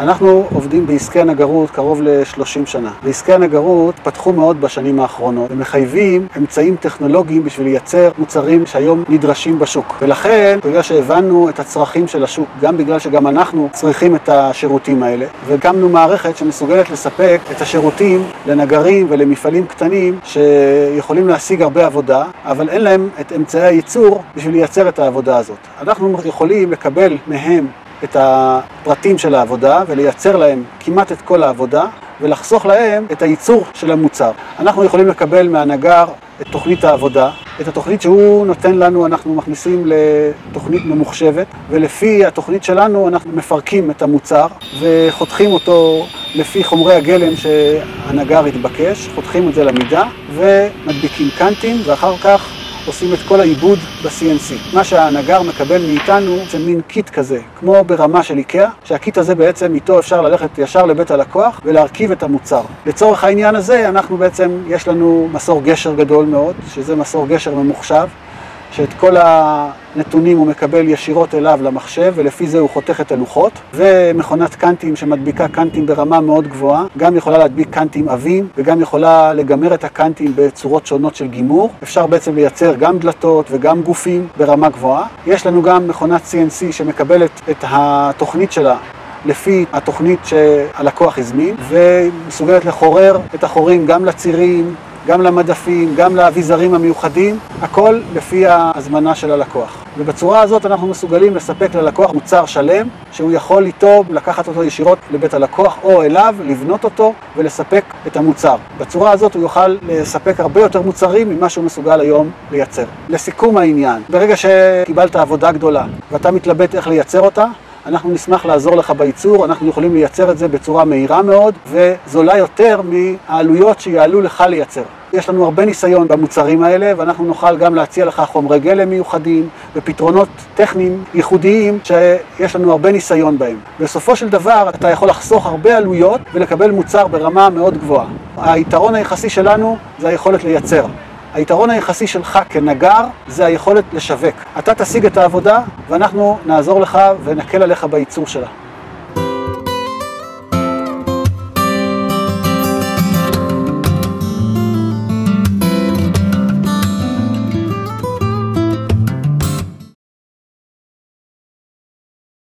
אנחנו עובדים בעסקי הנגרות קרוב ל-30 שנה. בעסקי הנגרות פתחו מאוד בשנים האחרונות, ומחייבים אמצעים טכנולוגיים בשביל לייצר מוצרים שהיום נדרשים בשוק. ולכן, בגלל שהבנו את הצרכים של השוק, גם בגלל שגם אנחנו צריכים את השירותים האלה, והקמנו מערכת שמסוגלת לספק את השירותים לנגרים ולמפעלים קטנים שיכולים להשיג הרבה עבודה, אבל אין להם את אמצעי הייצור בשביל לייצר את העבודה הזאת. אנחנו יכולים לקבל מהם את הפרטים של העבודה ולייצר להם כמעט את כל העבודה ולחסוך להם את הייצור של המוצר. אנחנו יכולים לקבל מהנגר את תוכנית העבודה, את התוכנית שהוא נותן לנו אנחנו מכניסים לתוכנית ממוחשבת, ולפי התוכנית שלנו אנחנו מפרקים את המוצר וחותכים אותו לפי חומרי הגלם שהנגר התבקש, חותכים את זה למידה ומדביקים קנטים ואחר כך עושים את כל העיבוד ב-CNC. מה שהנגר מקבל מאיתנו זה מין קיט כזה, כמו ברמה של איקאה, שהקיט הזה בעצם איתו אפשר ללכת ישר לבית הלקוח ולהרכיב את המוצר. לצורך העניין הזה אנחנו בעצם, יש לנו מסור גשר גדול מאוד, שזה מסור גשר ממוחשב, שאת כל הנתונים הוא מקבל ישירות אליו למחשב, ולפי זה הוא חותך את הלוחות, ומכונת קנטים שמדביקה קנטים ברמה מאוד גבוהה, גם יכולה להדביק קנטים עבים, וגם יכולה לגמר את הקנטים בצורות שונות של גימור. אפשר בעצם לייצר גם דלתות וגם גופים ברמה גבוהה. יש לנו גם מכונת CNC שמקבלת את התוכנית שלה לפי התוכנית שהלקוח הזמין, ומסוגלת לחורר את החורים גם לצירים, גם למדפים, גם לאביזרים המיוחדים, הכל לפי ההזמנה של הלקוח. ובצורה הזאת אנחנו מסוגלים לספק ללקוח מוצר שלם, שהוא יכול איתו לקחת אותו ישירות לבית הלקוח או אליו, לבנות אותו ולספק את המוצר. בצורה הזאת הוא יוכל לספק הרבה יותר מוצרים ממה שהוא מסוגל היום לייצר. לסיכום העניין, ברגע שקיבלת עבודה גדולה ואתה מתלבט איך לייצר אותה, אנחנו נשמח לעזור לך בייצור, אנחנו יכולים לייצר את זה בצורה מהירה מאוד וזולה יותר מהעלויות שיעלו לך לייצר. יש לנו הרבה ניסיון במוצרים האלה ואנחנו נוכל גם להציע לך חומרי גלם מיוחדים ופתרונות טכניים ייחודיים שיש לנו הרבה ניסיון בהם. בסופו של דבר אתה יכול לחסוך הרבה עלויות ולקבל מוצר ברמה מאוד גבוהה. היתרון היחסי שלנו זה היכולת לייצר. היתרון היחסי שלך כנגר זה היכולת לשווק. אתה תשיג את העבודה ואנחנו נעזור לך ונקל עליך בייצור שלה.